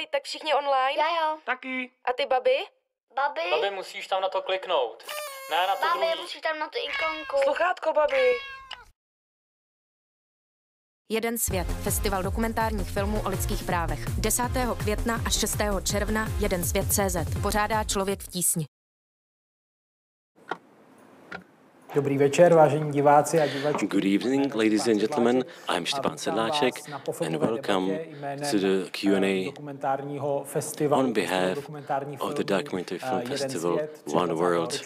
Tak všichni online? Jo. Taky. A ty, babi? Babi, musíš tam na to kliknout. Ne, na to babi, druhý. musíš tam na tu ikonku. Sluchátko, babi. Jeden svět, festival dokumentárních filmů o lidských právech. 10. května až 6. června Jeden svět CZ. Pořádá Člověk v tísni. Dobrý večer, vážení diváci a divačky. Good evening, ladies and gentlemen. I'm Stepan Sedláček, and welcome to the Q&A on behalf of the Documentary Film Festival One World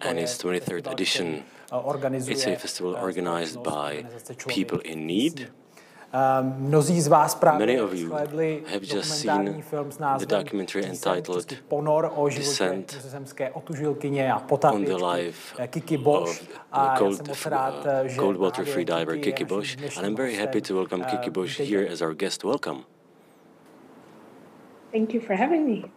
and its 23rd edition. It's a festival organized by people in need. Many of you have just seen the documentary entitled Descent on the life of the cold water freediver Kiki Bosch, and I'm very happy to welcome Kiki Bosch here as our guest. Welcome. Thank you for having me.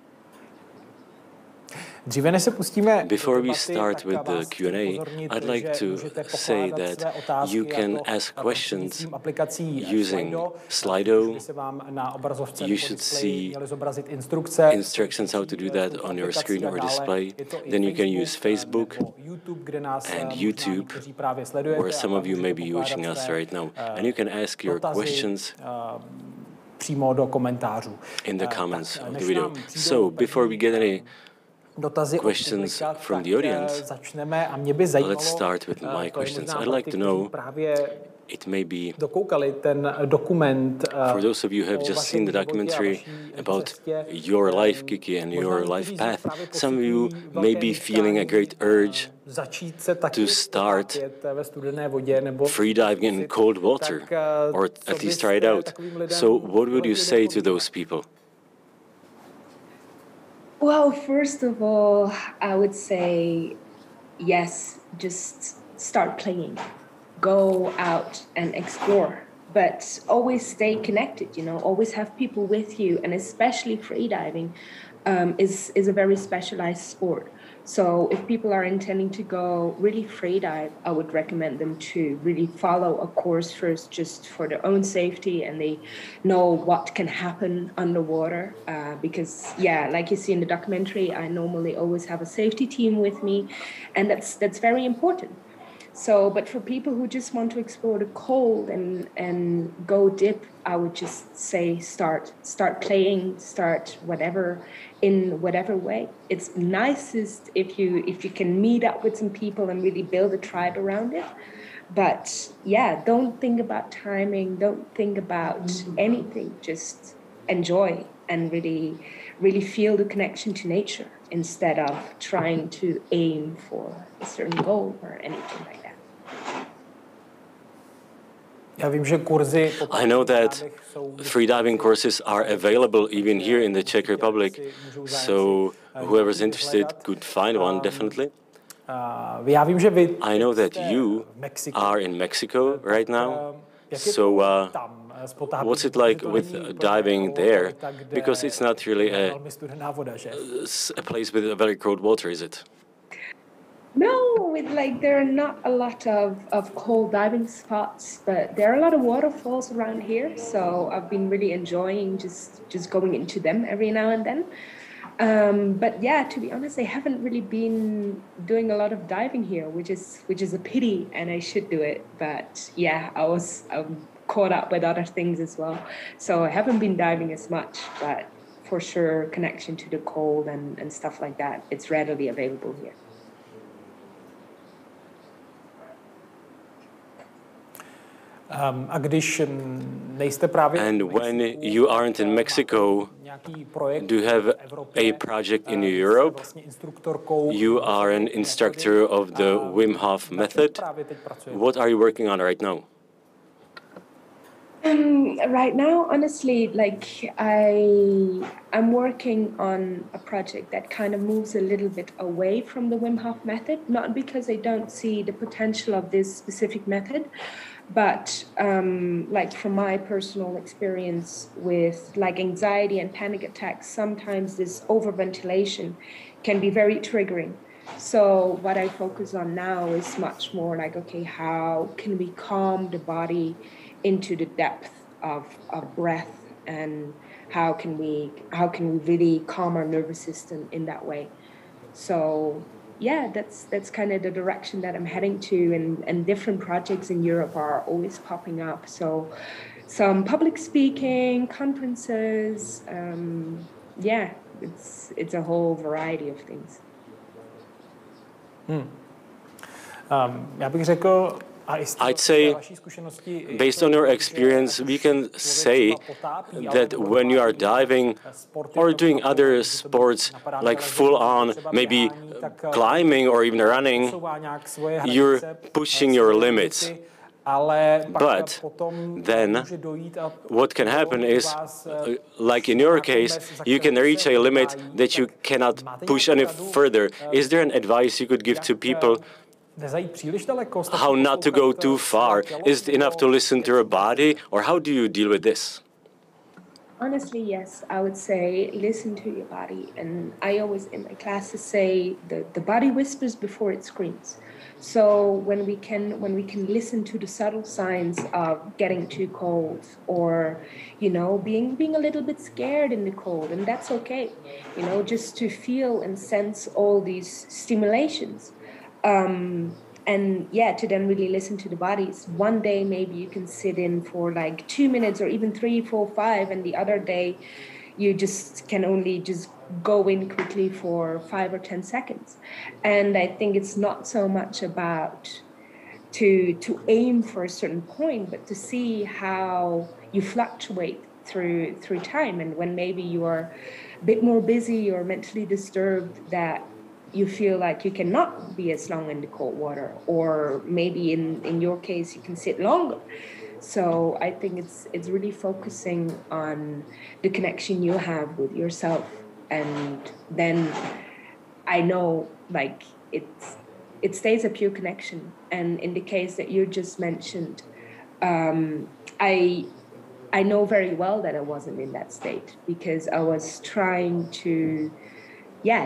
Before we start with the Q&A, I'd like to say that you can ask questions using Slido. You should see instructions how to do that on your screen or display. Then you can use Facebook and YouTube, where some of you may be watching us right now. And you can ask your questions in the comments of the video. So, before we get any questions from the audience, let's start with my questions. I'd like to know, it may be for those of you who have just seen the documentary about your life, Kiki, and your life path, some of you may be feeling a great urge to start freediving in cold water, or at least try it out. So what would you say to those people? Well, first of all, I would say, yes, just start playing. Go out and explore, but always stay connected, you know, always have people with you, and especially freediving is a very specialized sport. So if people are intending to go really freedive, I would recommend them to really follow a course first, just for their own safety, and they know what can happen underwater. Because, yeah, like you see in the documentary, I normally always have a safety team with me, and that's very important. So, but for people who just want to explore the cold and go dip, I would just say start playing, start whatever, in whatever way. It's nicest if you can meet up with some people and really build a tribe around it. But yeah, don't think about timing, don't think about anything, just enjoy and really feel the connection to nature instead of trying to aim for a certain goal or anything like that. I know that freediving courses are available even here in the Czech Republic, so whoever's interested could find one, definitely. I know that you are in Mexico right now, so what's it like with diving there? Because it's not really a place with very cold water, is it? No, there are not a lot of cold diving spots, but there are a lot of waterfalls around here. So I've been really enjoying just going into them every now and then. But yeah, to be honest, I haven't really been doing a lot of diving here, which is a pity, and I should do it. But yeah, I'm caught up with other things as well. So I haven't been diving as much, but for sure, connection to the cold and stuff like that, it's readily available here. And when you aren't in Mexico, do you have a project in Europe? You are an instructor of the Wim Hof method. What are you working on right now? Right now, honestly, I'm working on a project that kind of moves a little bit away from the Wim Hof method, not because I don't see the potential of this specific method, but from my personal experience with anxiety and panic attacks, sometimes this overventilation can be very triggering. So what I focus on now is much more okay, how can we calm the body into the depth of breath and how can we really calm our nervous system in that way? So yeah, that's kind of the direction that I'm heading to, and different projects in Europe are always popping up. So some public speaking, conferences, yeah, it's a whole variety of things. Já bych řekl, I'd say, based on your experience, we can say that when you are diving or doing other sports like full on, maybe climbing or even running, you're pushing your limits. But then what can happen is, like in your case, you can reach a limit that you cannot push any further. Is there an advice you could give to people how not to go too far? Is it enough to listen to your body, or how do you deal with this? Honestly, yes, I would say listen to your body. And I always in my classes say the body whispers before it screams. So when we can listen to the subtle signs of getting too cold, or being a little bit scared in the cold, and that's okay, just to feel and sense all these stimulations. And yeah, to then really listen to the bodies. One day, maybe you can sit in for like 2 minutes or even 3, 4, 5. And the other day, you just can only just go in quickly for 5 or 10 seconds. And I think it's not so much about to aim for a certain point, but to see how you fluctuate through time. And when maybe you are a bit more busy or mentally disturbed, that you feel like you cannot be as long in the cold water, or maybe in your case you can sit longer. So I think it's really focusing on the connection you have with yourself, and then I know like it stays a pure connection. And in the case that you just mentioned, I know very well that I wasn't in that state, because I was trying to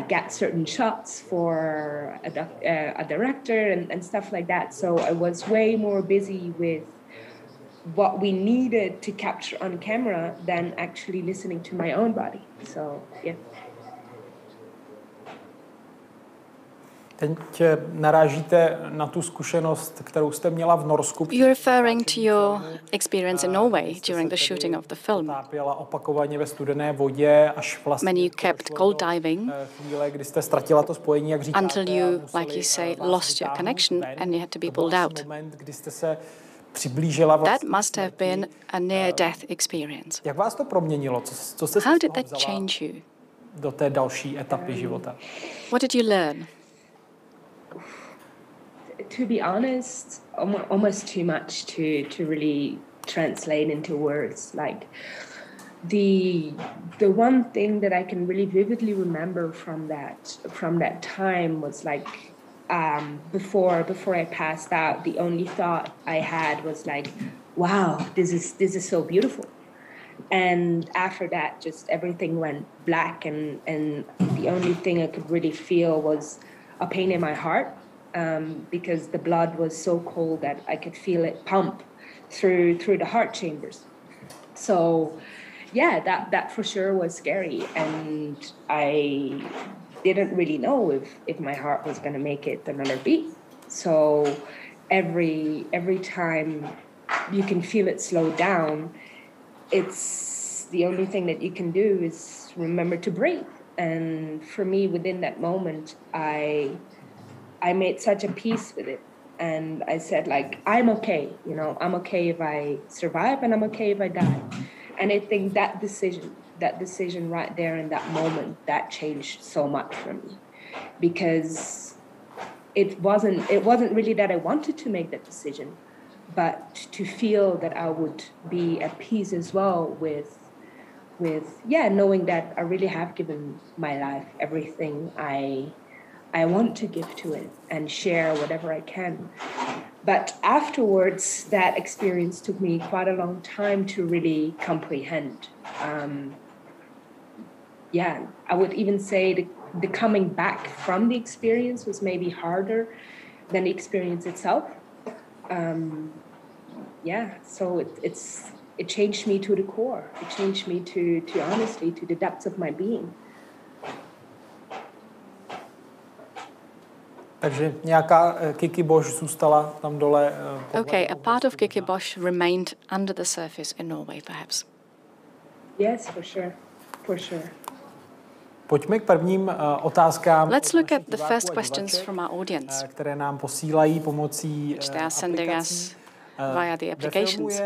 get certain shots for a director and stuff like that. So I was way more busy with what we needed to capture on camera than actually listening to my own body. So yeah. Teď narážíte na tu zkušenost, kterou jste měla v Norsku. You're referring to your experience in Norway during the shooting of the film, opakovaně ve studené vodě, až vlastně when you kept cold diving chvíle, kdy jste ztratila to spojení, jak říkáte, until you, like you say, lost your connection and you had to be pulled out. Moment, kdy jste se přiblížila That must have been a near-death experience. Jak vás to proměnilo? Co jste How did that change you? Do té další etapy života? What did you learn? To be honest, almost too much to really translate into words. Like the one thing that I can really vividly remember from that time was like before I passed out, the only thought I had was like, wow, this is so beautiful. And after that, just everything went black, and the only thing I could really feel was a pain in my heart. Because the blood was so cold that I could feel it pump through the heart chambers. So yeah, that for sure was scary, and I didn't really know if my heart was going to make it another beat. So every time you can feel it slow down, it's the only thing that you can do is remember to breathe. And for me, within that moment, I made such a peace with it. And I said, like, I'm okay. I'm okay if I survive, and I'm okay if I die. And I think that decision right there in that moment, that changed so much for me. Because it wasn't really that I wanted to make that decision, but to feel that I would be at peace as well with knowing that I really have given my life everything I want to give to it and share whatever I can. But afterwards, that experience took me quite a long time to really comprehend. I would even say the coming back from the experience was maybe harder than the experience itself. So it changed me to the core. It changed me to honestly, to the depths of my being. Takže nějaká Kiki Bosch zůstala tam dole. Okay, a part of Kiki Bosch remained under the surface in Norway, perhaps. Yes, for sure. For sure. Pojďme k prvním otázkám. Let's look at the first questions from our audience, které nám posílají pomocí which they are sending us via the applications.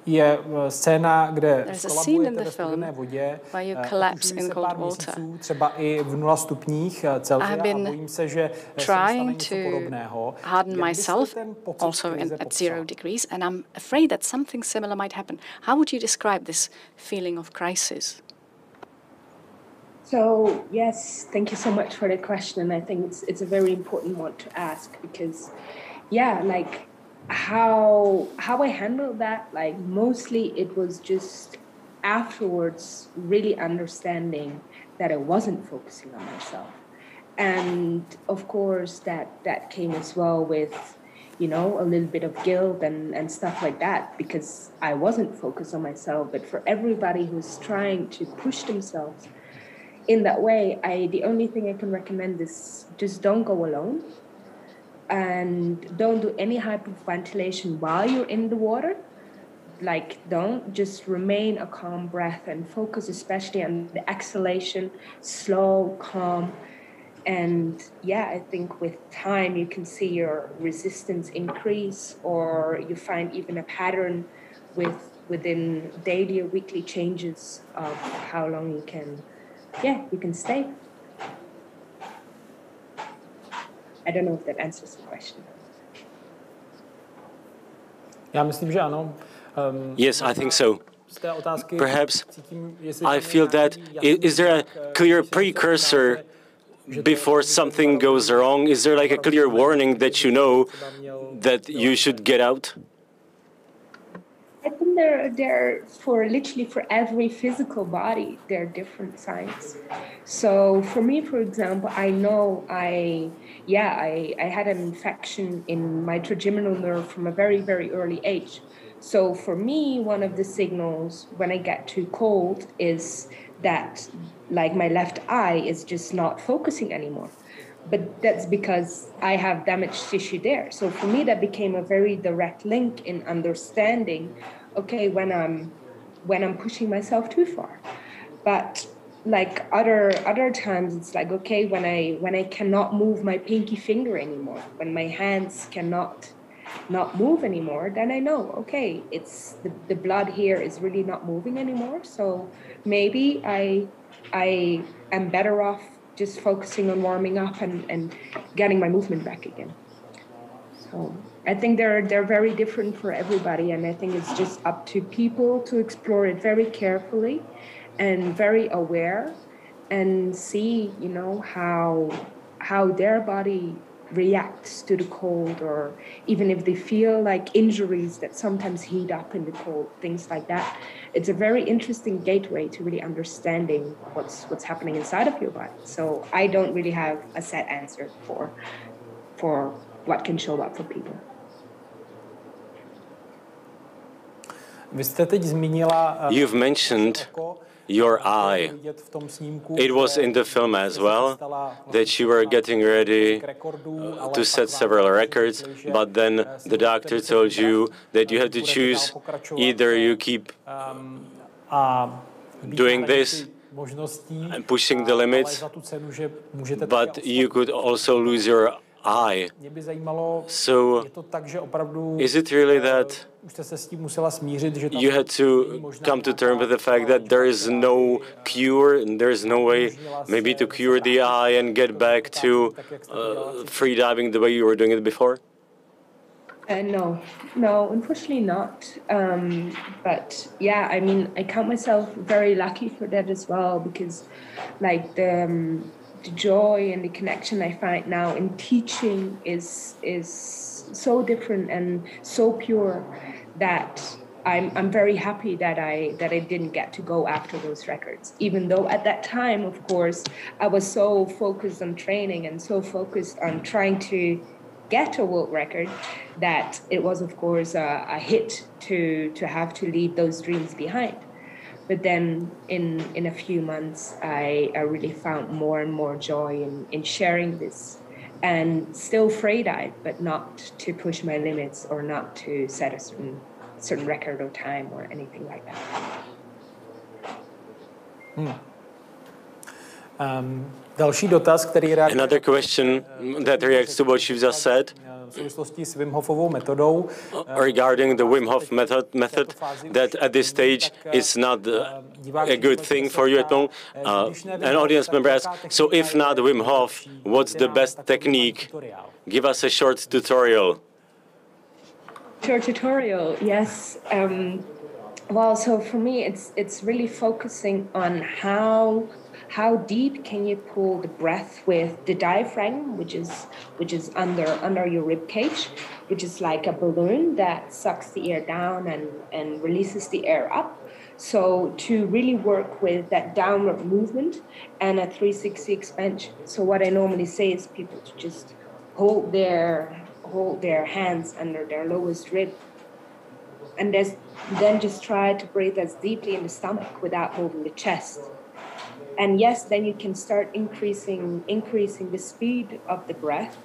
Je scéna, kde There's a scene in the ve film studené vodě, where you collapse in cold water. měsíců, třeba i v 0 stupních Celsia, a bojím se, že se mi stane něco podobného. Harden myself also at 0 degrees, and I'm afraid that something similar might happen. How would you describe this feeling of crisis? So yes, thank you so much for the question. I think it's a very important one to ask because, yeah, like how I handled that, like mostly it was just afterwards really understanding that I wasn't focusing on myself. And of course that came as well with, you know, a little bit of guilt and stuff like that because I wasn't focused on myself. But for everybody who's trying to push themselves in that way, the only thing I can recommend is just don't go alone. And don't do any hyperventilation while you're in the water. Like, don't just remain a calm breath and focus especially on the exhalation, slow, calm. And yeah, I think with time you can see your resistance increase, or you find even a pattern within daily or weekly changes of how long you can stay. I don't know if that answers the question. Já myslím, že ano. Yes, I think so. Perhaps I feel that is there a clear precursor before something goes wrong? Is there like a clear warning that you know that you should get out? I think they're for literally for every physical body, there are different signs. So for me, for example, I know I had an infection in my trigeminal nerve from a very, very early age. So for me, one of the signals when I get too cold is that like my left eye is just not focusing anymore. But that's because I have damaged tissue there. So for me, that became a very direct link in understanding, okay, when I'm pushing myself too far. But like other times, it's like, okay, when I cannot move my pinky finger anymore, when my hands cannot not move anymore, then I know, okay, it's the blood here is really not moving anymore. So maybe I am better off just focusing on warming up and getting my movement back again. So I think they're very different for everybody, and I think it's just up to people to explore it very carefully and very aware and see, you know, how their body reacts to the cold, or even if they feel like injuries that sometimes heat up in the cold, things like that. It's a very interesting gateway to really understanding what's happening inside of your body. So I don't really have a set answer for what can show up for people. You've mentioned your eye. It was in the film as well that you were getting ready to set several records, but then the doctor told you that you had to choose: either you keep doing this and pushing the limits, but you could also lose your eye. So is it really that you had to come to terms with the fact that there is no cure and there is no way maybe to cure the eye and get back to free diving the way you were doing it before? No, unfortunately not. But yeah, I mean, I count myself very lucky for that as well, because like the joy and the connection I find now in teaching is so different and so pure that I'm very happy that I didn't get to go after those records, even though at that time, of course, I was so focused on training and so focused on trying to get a world record, that it was, of course, a hit to have to leave those dreams behind. But then in a few months, I really found more and more joy in sharing this, and still afraid-eyed, but not to push my limits or not to set a certain record or time or anything like that. Další dotaz, který reaguje. Another question that reacts to what you've just said. V souvislosti s Wim Hofovou metodou. Regarding the Wim Hof method, that at this stage it's not a good thing for you at all. An audience member asks, so if not Wim Hof, what's the best technique? Give us a short tutorial. Short tutorial, yes. Well, so for me, it's really focusing on how deep can you pull the breath with the diaphragm, which is under your rib cage, which is like a balloon that sucks the air down and releases the air up. So to really work with that downward movement and a 360 expansion. So what I normally say is people to just hold their hands under their lowest rib, and then just try to breathe as deeply in the stomach without moving the chest. And yes, then you can start increasing the speed of the breath.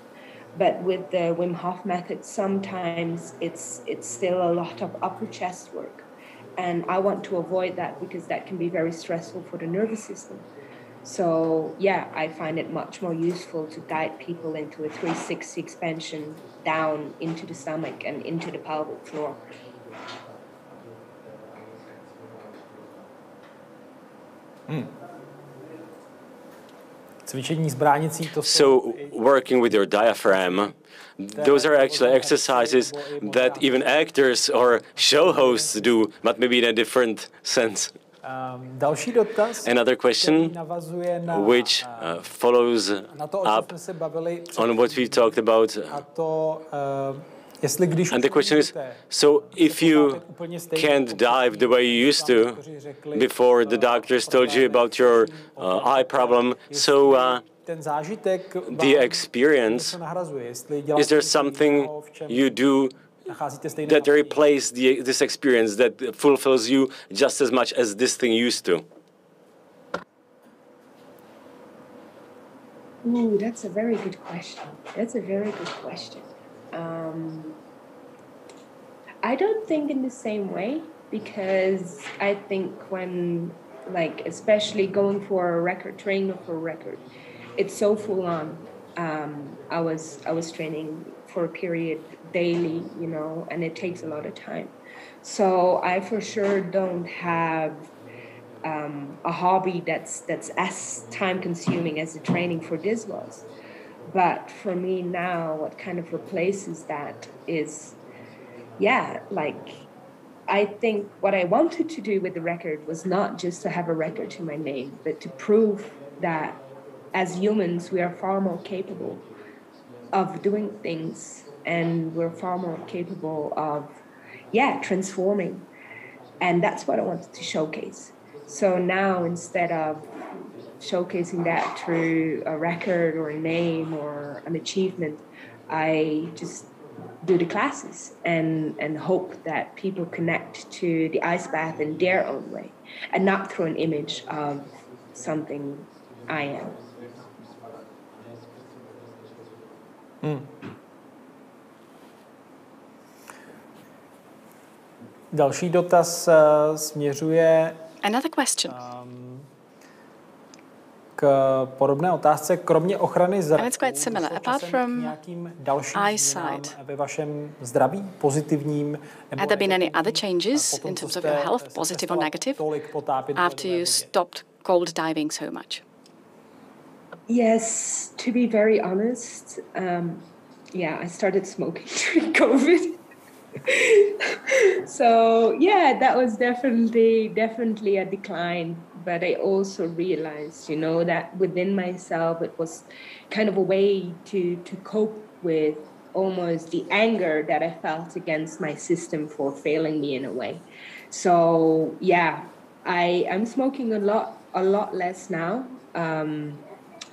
But with the Wim Hof method, sometimes it's still a lot of upper chest work. And I want to avoid that because that can be very stressful for the nervous system. So yeah, I find it much more useful to guide people into a 360 expansion down into the stomach and into the pelvic floor. So working with your diaphragm, those are actually exercises that even actors or show hosts do, but maybe in a different sense. Another question, which follows up on what we talked about. And the question is, so if you can't dive the way you used to before the doctors told you about your eye problem, so the experience, is there something you do that replaces this experience, that fulfills you just as much as this thing used to? Ooh, that's a very good question. I don't think in the same way, because I think when, like, especially going for a record, training for a record, it's so full on. I was training for a period daily, you know, and it takes a lot of time. So I for sure don't have a hobby that's as time consuming as the training for this was. But for me now, what kind of replaces that is, yeah, like, I think what I wanted to do with the record was not just to have a record to my name, but to prove that as humans, we are far more capable of doing things, and we're far more capable of, transforming. And that's what I wanted to showcase. So now, instead of showcasing that through a record or a name or an achievement, I just do the classes and hope that people connect to the ice bath in their own way and not through an image of something I am. Další dotaz směřuje Another question. K podobné otázce, kromě ochrany zraku, and it's quite similar. Apart from nějakým dalším eyesight, ve vašem zdraví, pozitivním, had there been any other changes in terms of your health, positive or negative, after you stopped cold diving so much? Yes, to be very honest, I started smoking during COVID. So yeah, that was definitely a decline. But I also realized, you know, that within myself it was kind of a way to cope with almost the anger that I felt against my system for failing me in a way. So yeah, I'm smoking a lot less now.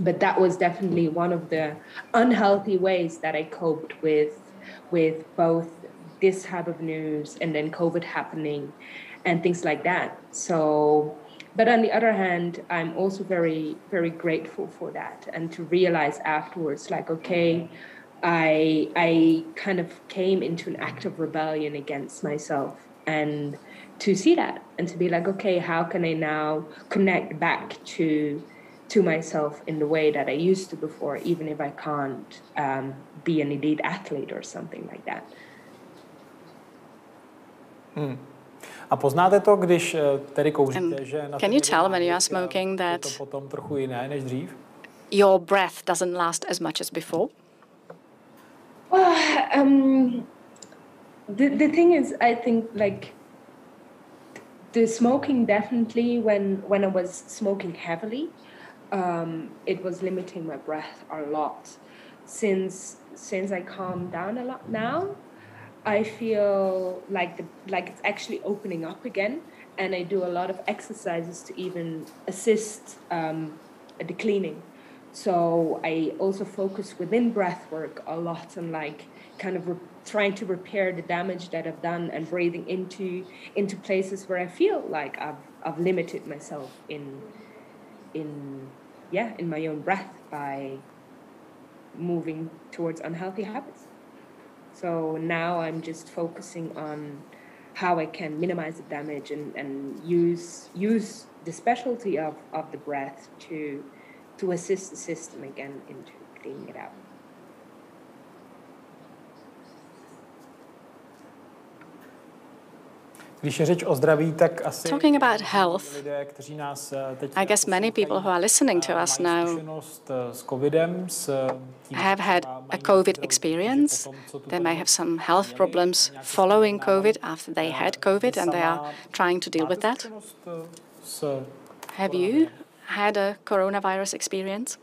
But that was definitely one of the unhealthy ways that I coped with both this type of news and then COVID happening and things like that. So, but on the other hand, I'm also very, very grateful for that, and to realize afterwards, like, okay, I kind of came into an act of rebellion against myself, and to see that and to be like, okay, how can I now connect back to myself in the way that I used to before, even if I can't be an elite athlete or something like that. A poznáte to, když tedy kouříte, že na can you tell when you are smoking that je to potom trochu jiné než dřív? Your breath doesn't last as much as before? The thing is, I think, like, the smoking definitely, when I was smoking heavily, it was limiting my breath a lot. Since I calmed down a lot now, I feel like it's actually opening up again, and I do a lot of exercises to even assist the cleaning. So I also focus within breath work a lot on, like, kind of trying to repair the damage that I've done, and breathing into places where I feel like I've limited myself in my own breath by moving towards unhealthy habits. So now I'm just focusing on how I can minimize the damage and use the specialty of the breath to assist the system again into cleaning it out. Když je řeč o zdraví, tak asi talking about health, lidé, kteří nás teď I guess many people who are listening to us now s covidem, have had a COVID experience. They may have some health problems following COVID, after they had COVID, and they are trying to deal with that. Have you had a coronavirus experience?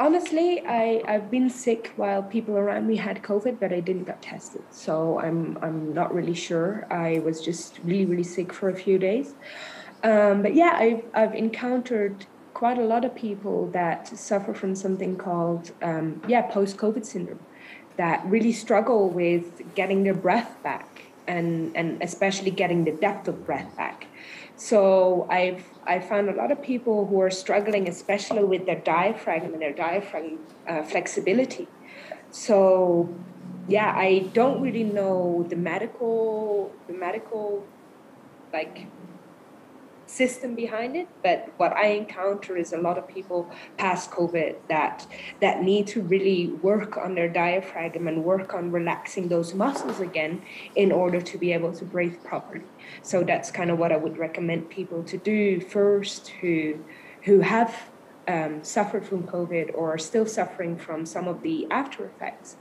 Honestly, I've been sick while people around me had COVID, but I didn't get tested. So I'm not really sure. I was just really, really sick for a few days. But yeah, I've encountered quite a lot of people that suffer from something called post-COVID syndrome, that really struggle with getting their breath back, and especially getting the depth of breath back. So I found a lot of people who are struggling, especially with their diaphragm and their diaphragm flexibility. So yeah, I don't really know the medical like system behind it, but what I encounter is a lot of people past COVID that need to really work on their diaphragm and work on relaxing those muscles again in order to be able to breathe properly. So that's kind of what I would recommend people to do first, who have suffered from COVID or are still suffering from some of the after effects,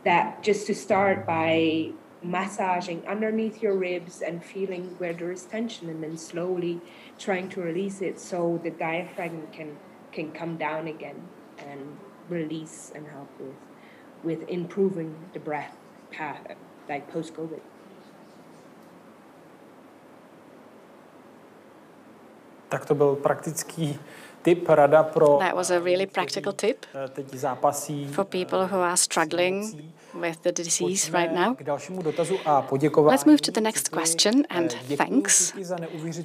that just to start by massaging underneath your ribs and feeling where there is tension, and then slowly trying to release it so the diaphragm can come down again and release and help with improving the breath path, like post-COVID. Tak to byl praktický tip, rada pro That was a really practical tip teď zápasí for people who are struggling with the disease right now. K dalšímu dotazu a poděkování. Let's move to the next question, and thanks.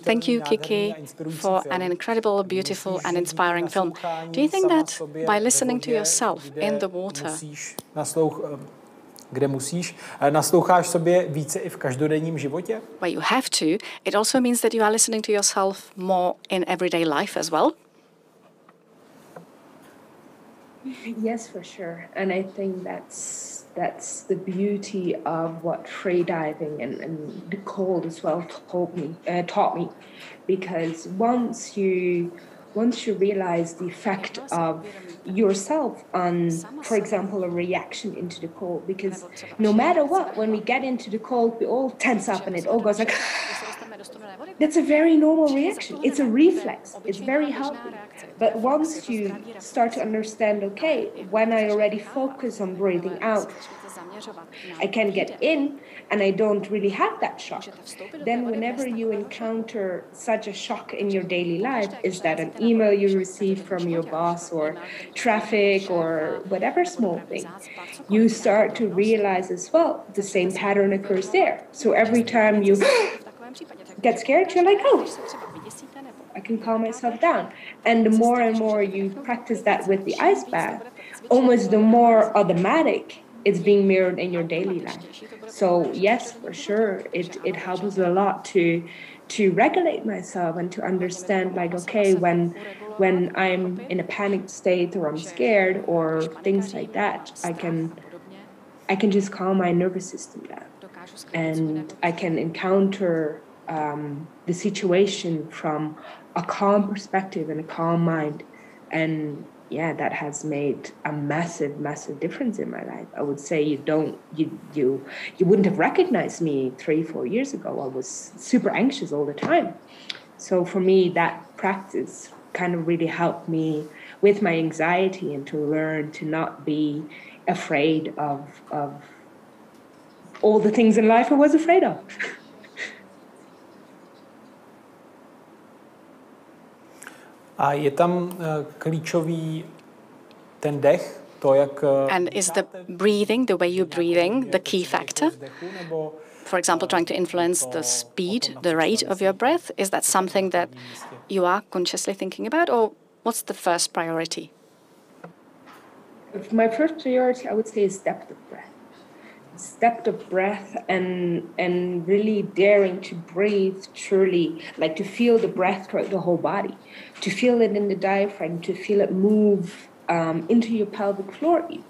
Thank you, Kiki, for an incredible, beautiful and inspiring film. Do you think that by listening to yourself in the water, kde musíš, nasloucháš sobě více i v každodenním životě? where you have to, it also means that you are listening to yourself more in everyday life as well? Yes, for sure. And I think that's the beauty of what freediving and the cold as well taught me, because once you realize the effect of yourself on, for example, a reaction into the cold, because no matter what, when we get into the cold, we all tense up and it all goes like, that's a very normal reaction. It's a reflex. It's very healthy. But once you start to understand, okay, when I already focus on breathing out, I can get in and I don't really have that shock. Then whenever you encounter such a shock in your daily life, is that an email you receive from your boss or traffic or whatever small thing, you start to realize as well the same pattern occurs there. So every time you get scared, you're like, oh, I can calm myself down. And the more and more you practice that with the ice bath, almost the more automatic it's being mirrored in your daily life. So yes, for sure, it helps a lot to regulate myself and to understand, like, okay, when I'm in a panicked state or I'm scared or things like that, I can just calm my nervous system down, and I can encounter the situation from a calm perspective and a calm mind. And yeah, that has made a massive, massive difference in my life. I would say you wouldn't have recognized me 3-4 years ago. I was super anxious all the time. So for me, that practice kind of really helped me with my anxiety and to learn to not be afraid of all the things in life I was afraid of. A je tam klíčový ten dech, to jak... And is the breathing, the way you're breathing, the key factor? For example, trying to influence the speed, the rate of your breath? Is that something that you are consciously thinking about, or what's the first priority? My first priority, I would say, is depth of breath. Depth of breath and really daring to breathe truly, like to feel the breath throughout the whole body, to feel it in the diaphragm, to feel it move into your pelvic floor even.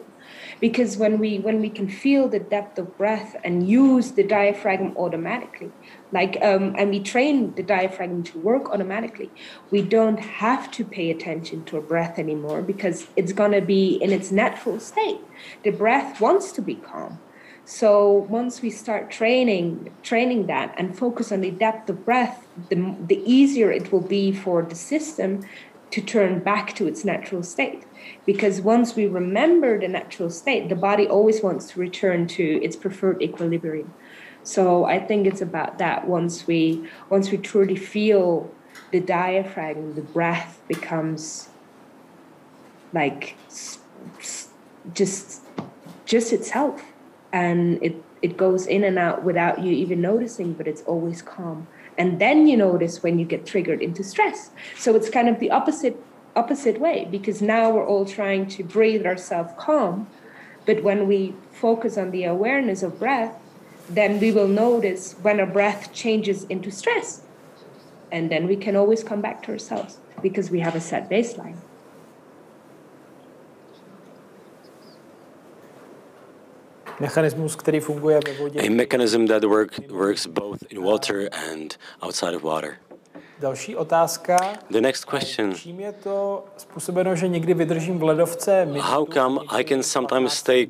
Because when we can feel the depth of breath and use the diaphragm automatically, and we train the diaphragm to work automatically, we don't have to pay attention to our breath anymore because it's going to be in its natural state. The breath wants to be calm. So once we start training that and focus on the depth of breath, the easier it will be for the system to turn back to its natural state. Because once we remember the natural state, the body always wants to return to its preferred equilibrium. So I think it's about that. Once we truly feel the diaphragm, the breath becomes like just itself. And it goes in and out without you even noticing, but it's always calm. And then you notice when you get triggered into stress. So it's kind of the opposite way, because now we're all trying to breathe ourselves calm. But when we focus on the awareness of breath, then we will notice when our breath changes into stress. And then we can always come back to ourselves because we have a set baseline. A mechanism that works both in water and outside of water. The next question: how come I can sometimes stay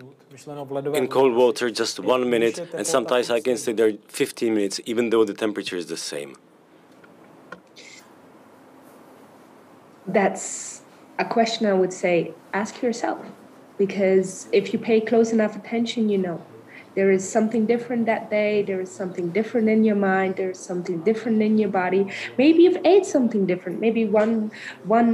in cold water just 1 minute and sometimes I can stay there 15 minutes even though the temperature is the same? That's a question I would say ask yourself. Because if you pay close enough attention, you know. There is something different that day. There is something different in your mind. There is something different in your body. Maybe you've ate something different. Maybe one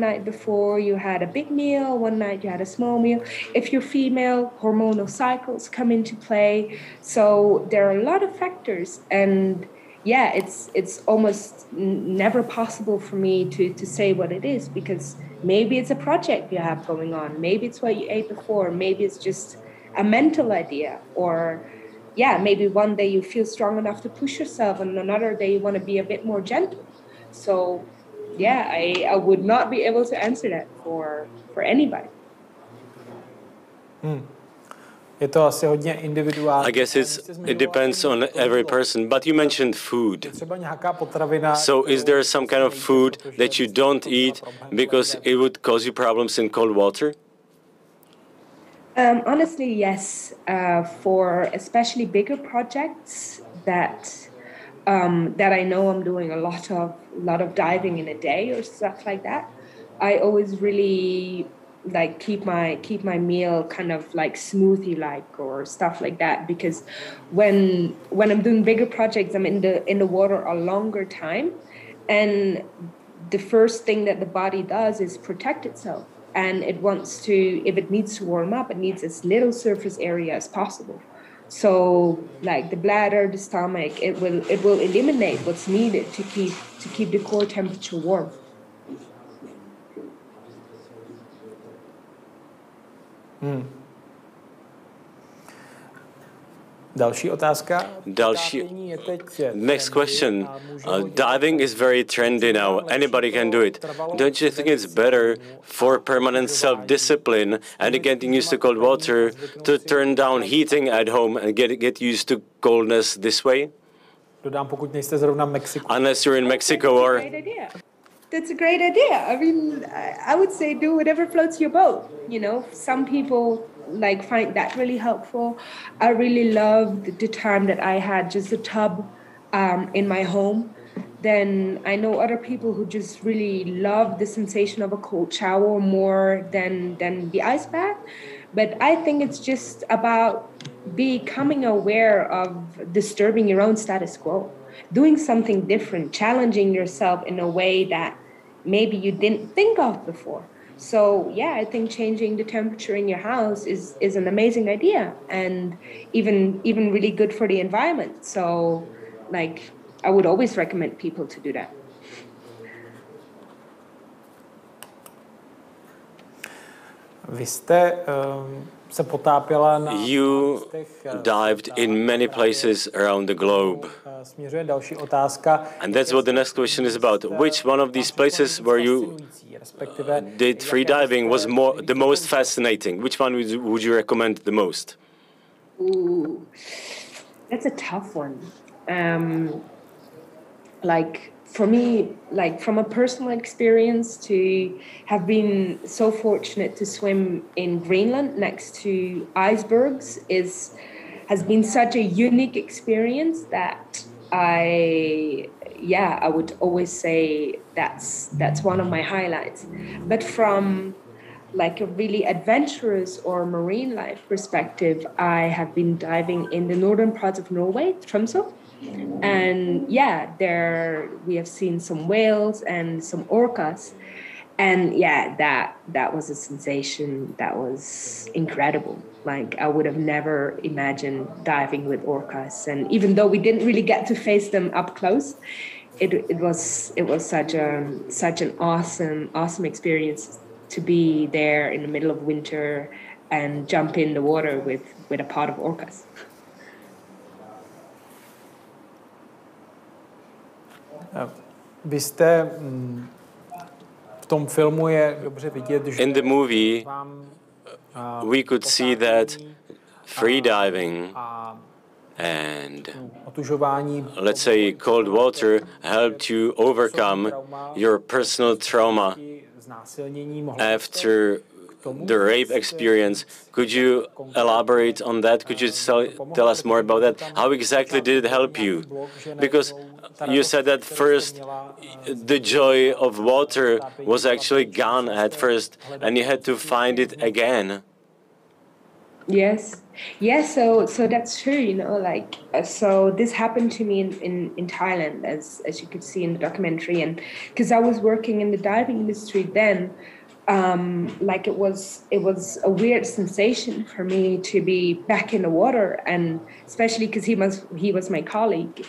night before you had a big meal, one night you had a small meal. If you're female, hormonal cycles come into play. So there are a lot of factors. And yeah, it's almost never possible for me to say what it is, because maybe it's a project you have going on. Maybe it's what you ate before. Maybe it's just a mental idea. Or, yeah, maybe one day you feel strong enough to push yourself and another day you want to be a bit more gentle. So, yeah, I would not be able to answer that for anybody. I guess it depends on every person, but you mentioned food. So is there some kind of food that you don't eat because it would cause you problems in cold water? Honestly, yes. For especially bigger projects that I know I'm doing a lot of diving in a day or stuff like that, I always really like keep my meal kind of like smoothie like or stuff like that, because when I'm doing bigger projects, I'm in the water a longer time, and the first thing that the body does is protect itself, and it wants to, if it needs to warm up, it needs as little surface area as possible. So like the bladder, the stomach, it will eliminate what's needed to keep the core temperature warm. Další otázka. Next question. Diving is very trendy now. Anybody can do it. Don't you think it's better for permanent self-discipline and getting used to cold water to turn down heating at home and get used to coldness this way? Dodám, pokud nejste zrovna v Mexiku. Unless you're in Mexico or... That's a great idea. I mean, I would say do whatever floats your boat. You know, some people like find that really helpful. I really loved the time that I had just a tub in my home. Then I know other people who just really love the sensation of a cold shower more than the ice bath. But I think it's just about becoming aware of disturbing your own status quo, doing something different, challenging yourself in a way that maybe you didn't think of before. So yeah, I think changing the temperature in your house is an amazing idea, and even really good for the environment. So like I would always recommend people to do that. Vy jste se potápěla na... You dived in many places around the globe. Směřuje další otázka. And that's what the next question is about. Which one of these places where you did free diving was the most fascinating? Which one would you recommend the most? Ooh, that's a tough one. Like for me, like from a personal experience, to have been so fortunate to swim in Greenland next to icebergs has been such a unique experience that I would always say that's one of my highlights. But from like a really adventurous or marine life perspective, I have been diving in the northern parts of Norway, Tromsø. And yeah, there we have seen some whales and some orcas, and yeah, that was a sensation that was incredible. Like I would have never imagined diving with orcas, and even though we didn't really get to face them up close, it was such an awesome experience to be there in the middle of winter and jump in the water with a pod of orcas. Vy jste v tom filmu je dobře vidět, že in the movie we could see that free diving and let's say cold water helped you overcome your personal trauma after the rape experience. Could you elaborate on that? Could you tell us more about that? How exactly did it help you? Because you said that first the joy of water was actually gone at first and you had to find it again. Yes. So that's true, you know, like, so this happened to me in Thailand, as you could see in the documentary, and because I was working in the diving industry then, like it was a weird sensation for me to be back in the water, and especially because he was my colleague,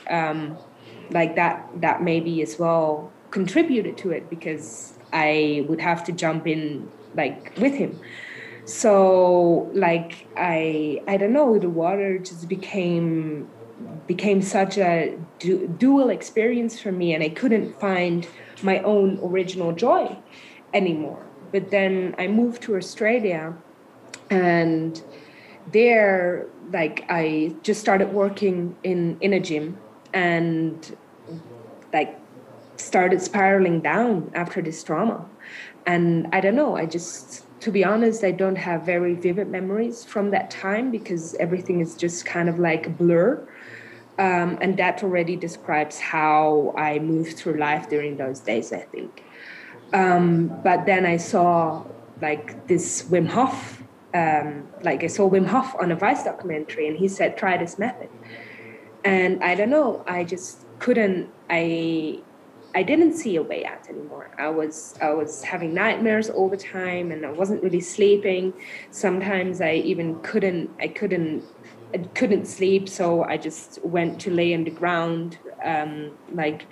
like that maybe as well contributed to it, because I would have to jump in like with him. So like I don't know, the water just became such a dual experience for me, and I couldn't find my own original joy anymore. But then I moved to Australia, and there, like, I just started working in a gym, and like started spiraling down after this trauma. And I don't know, to be honest, I don't have very vivid memories from that time, because everything is just kind of like a blur. And that already describes how I moved through life during those days, I think. But then I saw like this Wim Hof, like I saw Wim Hof on a Vice documentary, and he said, try this method. And I don't know, I just couldn't, I didn't see a way out anymore. I was having nightmares all the time, and I wasn't really sleeping. Sometimes I even couldn't sleep, so I just went to lay on the ground. Like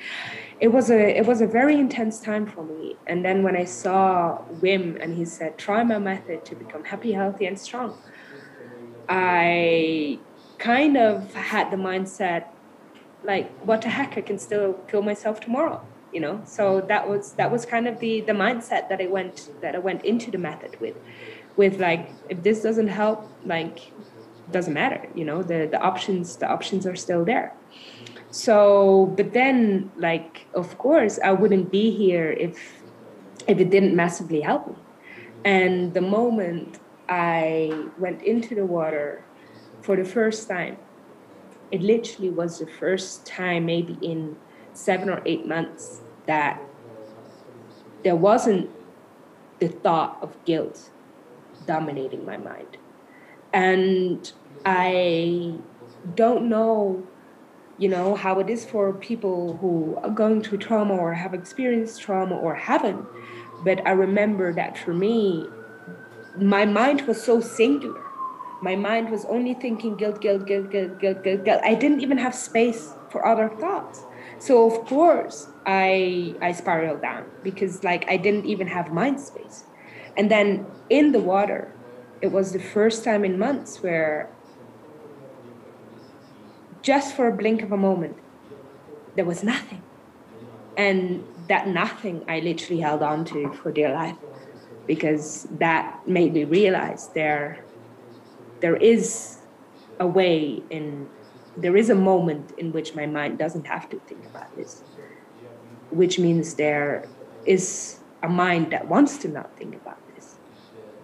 it was a very intense time for me. And then when I saw Wim and he said, try my method to become happy, healthy, and strong, I kind of had the mindset, like, what the heck, I can still kill myself tomorrow, you know? So that was kind of the mindset that I went into the method with like, if this doesn't help, like, doesn't matter, you know, the options are still there. So, but then, like, of course, I wouldn't be here if it didn't massively help me. And the moment I went into the water for the first time, it literally was the first time, maybe in 7 or 8 months, that there wasn't the thought of guilt dominating my mind. And I don't know, you know, how it is for people who are going through trauma or have experienced trauma or haven't. But I remember that for me, my mind was so singular. My mind was only thinking guilt, guilt, guilt, guilt, guilt, guilt, guilt. I didn't even have space for other thoughts. So of course I spiraled down because, like, I didn't even have mind space. And then in the water, it was the first time in months where just for a blink of a moment, there was nothing. And that nothing I literally held on to for dear life, because that made me realize there is a way there is a moment in which my mind doesn't have to think about this, which means there is a mind that wants to not think about this.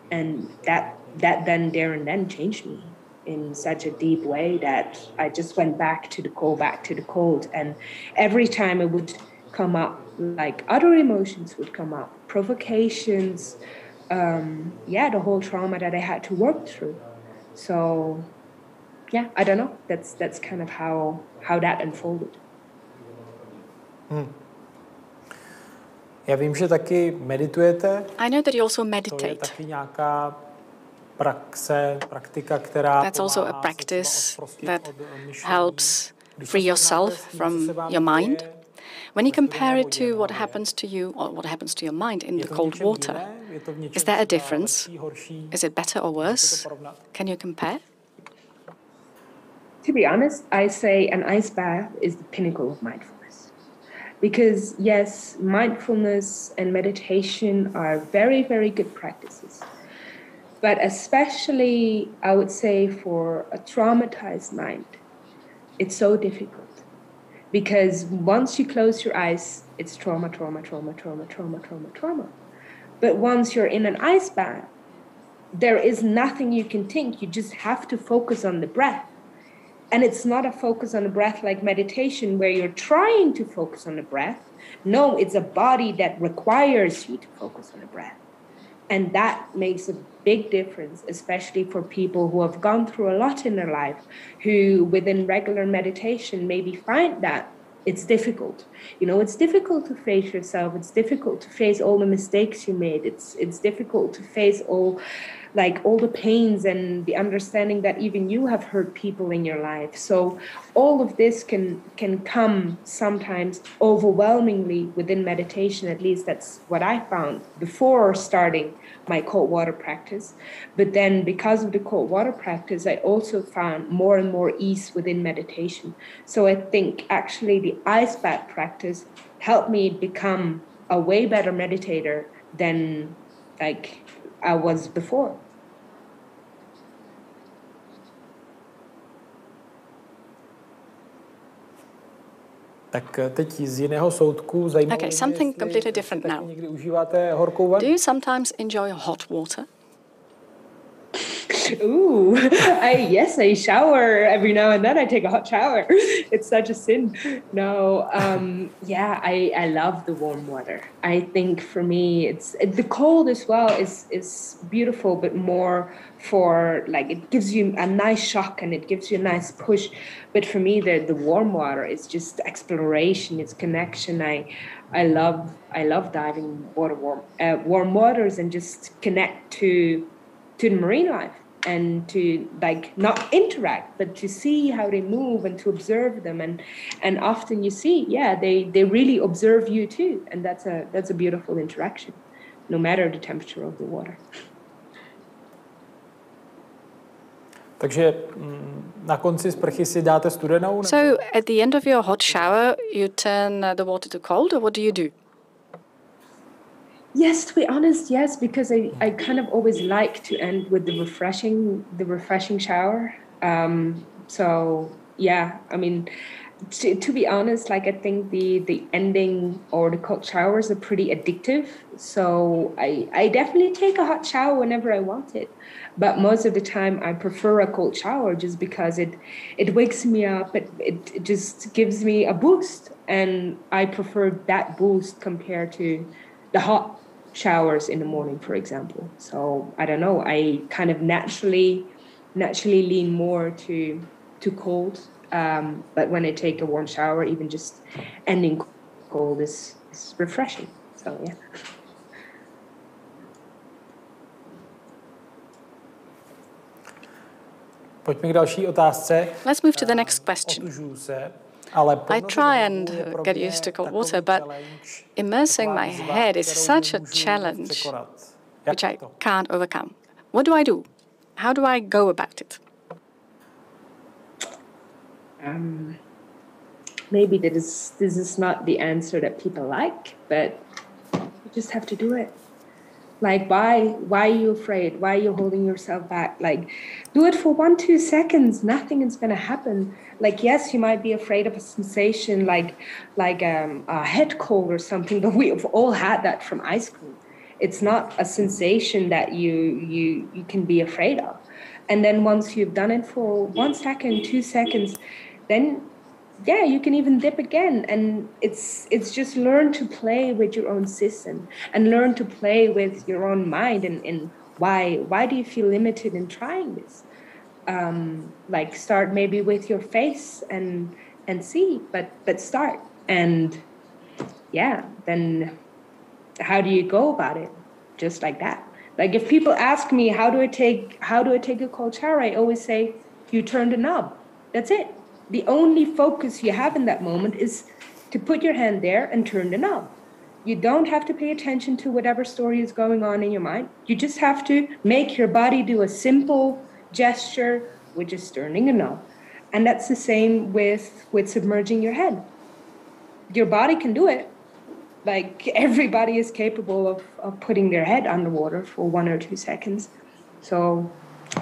And that then there and then changed me in such a deep way that I just went back to the cold. And every time it would come up, like other emotions would come up, provocations, the whole trauma that I had to work through. So, yeah, I don't know. That's kind of how that unfolded. Já vím, že taky meditujete. I know that you also To je meditate. taky nějaká praktika, která That's also a practice that helps free yourself from your mind. When you compare it to what happens to you or what happens to your mind in the cold water, is there a difference? Is it better or worse? Can you compare? To be honest, I say an ice bath is the pinnacle of mindfulness. Because yes, mindfulness and meditation are very, very good practices. But especially, I would say, for a traumatized mind, it's so difficult. Because once you close your eyes, it's trauma, trauma, trauma, trauma, trauma, trauma, trauma. But once you're in an ice bath, there is nothing you can think. You just have to focus on the breath. And it's not a focus on the breath like meditation where you're trying to focus on the breath. No, it's a body that requires you to focus on the breath. And that makes a big difference, especially for people who have gone through a lot in their life, who within regular meditation maybe find that it's difficult. You know, it's difficult to face yourself. It's difficult to face all the mistakes you made. It's difficult to face all the pains and the understanding that even you have hurt people in your life. So all of this can come sometimes overwhelmingly within meditation. At least that's what I found before starting my cold water practice. But then because of the cold water practice, I also found more and more ease within meditation. So I think actually the ice bath practice helped me become a way better meditator than I was before. Tak teď z jiného soudku zajímavé. Okay, something completely different now. Někdy užíváte horkou vanu? Do you sometimes enjoy hot water? Ooh, I shower every now and then. I take a hot shower. It's such a sin. No, yeah, I love the warm water. I think for me, the cold as well is beautiful, but more for like it gives you a nice shock and it gives you a nice push. But for me, the warm water is just exploration. It's connection. I love diving warm waters and just connect to the marine life and to like not interact but to see how they move and to observe them and often you see they really observe you too, and that's a beautiful interaction no matter the temperature of the water. Takže na konci sprchy si dáte studenou? So at the end of your hot shower, you turn the water to cold, or what do you do? Yes, to be honest, yes, because I kind of always like to end with the refreshing shower. So yeah, I mean, to be honest, like I think the ending or the cold showers are pretty addictive. So I definitely take a hot shower whenever I want it. But most of the time I prefer a cold shower just because it wakes me up, it just gives me a boost. And I prefer that boost compared to the hot showers in the morning, for example. So I don't know, I kind of naturally lean more to cold. But when I take a warm shower, even just ending cold is refreshing. So yeah. Pojďme k další otázce. Let's move to the next question. I try and get used to cold water, but immersing my head is such a challenge, which I can't overcome. What do I do? How do I go about it? Maybe this is not the answer that people like, but you just have to do it. Like, why are you afraid? Why are you holding yourself back? Like, do it for 1-2 seconds. Nothing is going to happen. Like, yes, you might be afraid of a sensation like a head cold or something, but we've all had that from ice cream. It's not a sensation that you can be afraid of. And then once you've done it for 1 second, 2 seconds, then yeah, you can even dip again. And it's just learn to play with your own system and learn to play with your own mind and why do you feel limited in trying this? Like start maybe with your face and see, but start. And yeah, then how do you go about it? Just like that. Like if people ask me how do I take a cold shower, I always say you turn the knob. That's it. The only focus you have in that moment is to put your hand there and turn the knob. You don't have to pay attention to whatever story is going on in your mind. You just have to make your body do a simple gesture, which is turning a knob. And that's the same with submerging your head. Your body can do it. Like everybody is capable of putting their head underwater for 1 or 2 seconds. So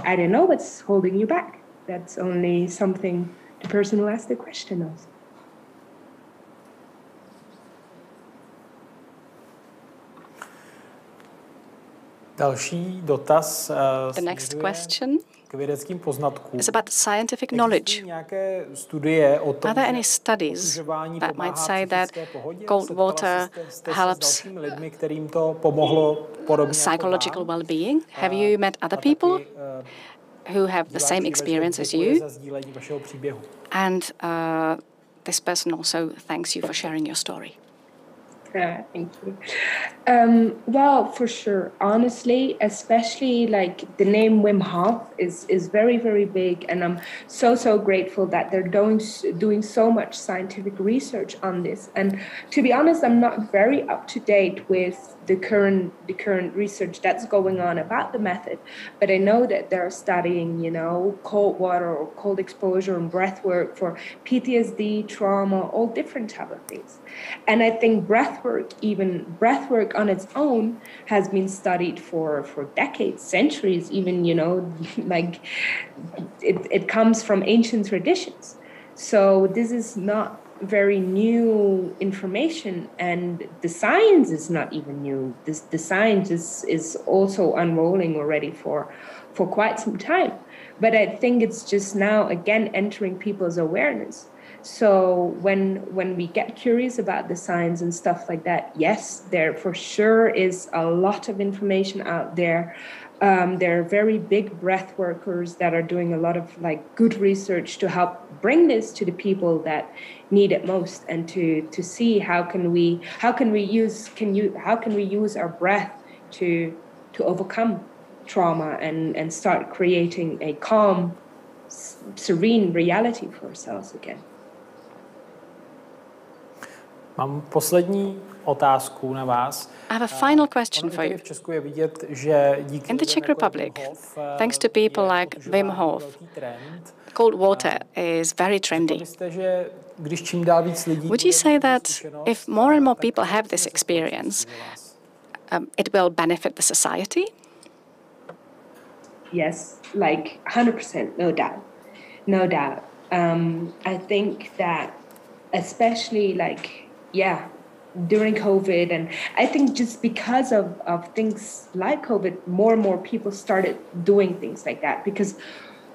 I don't know what's holding you back. That's only something the person who asked the question knows. Další dotaz The next question k vědeckým poznatkům. is about scientific knowledge. Nějaké studie o tom, Are there any studies that might say that cold water helps lidmi, kterým to pomohlo podobně psychological well-being? Have you met other people who have the same experience as you? And this person also thanks you for sharing your story. Thank you. Well, for sure. Honestly, especially like the name Wim Hof is very, very big. And I'm so grateful that they're doing so much scientific research on this. And to be honest, I'm not very up to date with the current research that's going on about the method. But I know that they're studying, cold water or cold exposure and breath work for PTSD, trauma, all different type of things. And I think breath work on its own has been studied for decades, centuries, even, like it comes from ancient traditions. So this is not very new information, and the science is not even new. The science is also unrolling already for quite some time. But I think it's just now again entering people's awareness. So when we get curious about the science and stuff like that, yes, there for sure is a lot of information out there. There are very big breath workers that are doing a lot of like good research to help bring this to the people that need it most, and to see how can we use our breath to overcome trauma and start creating a calm, serene reality for ourselves again. Mám poslední otázku na vás. I have a final question for you. V Česku je vidět, že díky In the Czech Republic, thanks to people like Wim Hof, cold water is very trendy. Would you say that if more and more people have this experience, it will benefit the society? Yes, like 100%, no doubt, no doubt. I think that especially during COVID, and I think just because of things like COVID, more and more people started doing things like that, because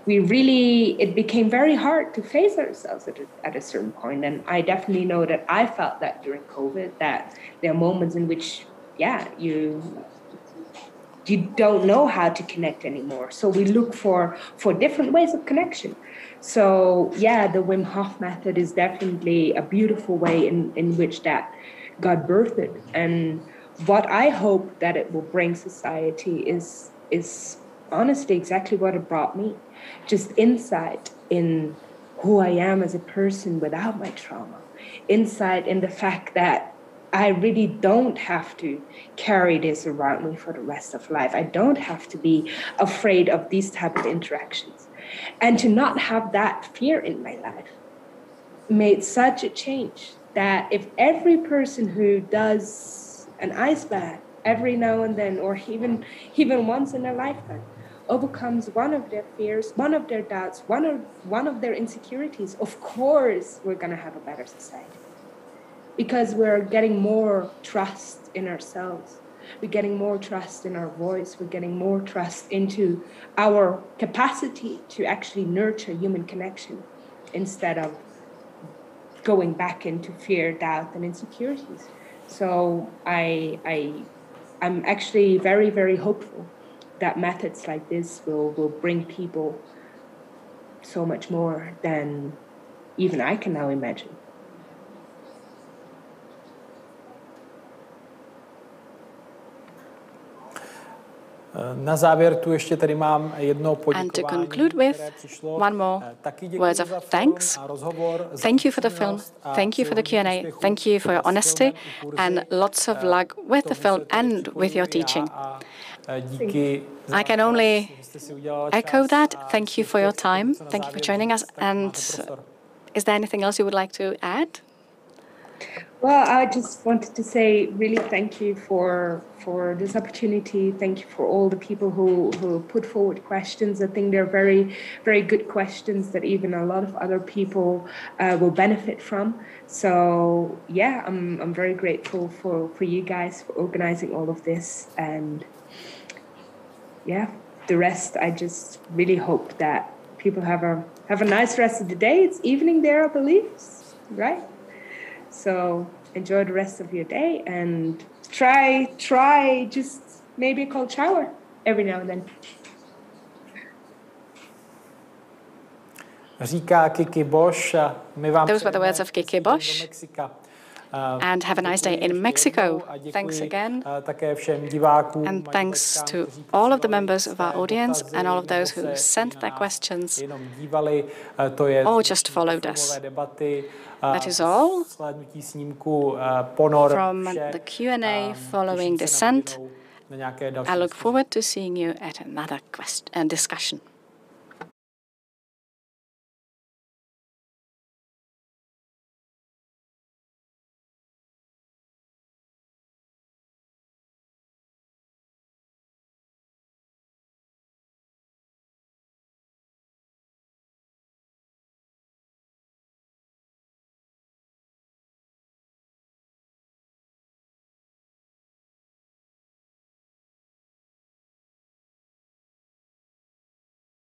it became very hard to face ourselves at a certain point. And I definitely know that I felt that during COVID, that there are moments in which, you don't know how to connect anymore. So we look for different ways of connection. So the Wim Hof method is definitely a beautiful way in which that got birthed. And what I hope that it will bring society is honestly exactly what it brought me. Just insight in who I am as a person without my trauma. Insight in the fact that I really don't have to carry this around me for the rest of life. I don't have to be afraid of these type of interactions. And to not have that fear in my life made such a change that if every person who does an ice bath every now and then, or even once in a lifetime, overcomes one of their fears, one of their doubts, one of their insecurities, of course we're going to have a better society. Because we're getting more trust in ourselves. We're getting more trust in our voice. We're getting more trust into our capacity to actually nurture human connection instead of going back into fear, doubt, and insecurities. So I'm actually very, very hopeful that methods like this will bring people so much more than even I can now imagine. Na závěr tu ještě tady mám jedno And to poděkování, conclude with one more words of thanks. Thank you for the film, thank you for the Q&A, thank you for your honesty, and lots of luck with the film and with your teaching. I can only echo that. Thank you for your time. Thank you for joining us. And is there anything else you would like to add? Well, I just wanted to say really thank you for this opportunity. Thank you for all the people who put forward questions. I think they're very, very good questions that even a lot of other people will benefit from. So I'm very grateful for you guys for organizing all of this. And the rest, I just really hope that people have a nice rest of the day. It's evening there, I believe, right? So enjoy the rest of your day and try just maybe a cold shower every now and then. Říká Kiki Bosch. Those were the words of Kiki Bosch. And have a nice day in Mexico. Thanks again. And thanks to all of the members of our audience and all of those who sent their questions or just followed us. That is all from the Q&A following Descent. I look forward to seeing you at another discussion.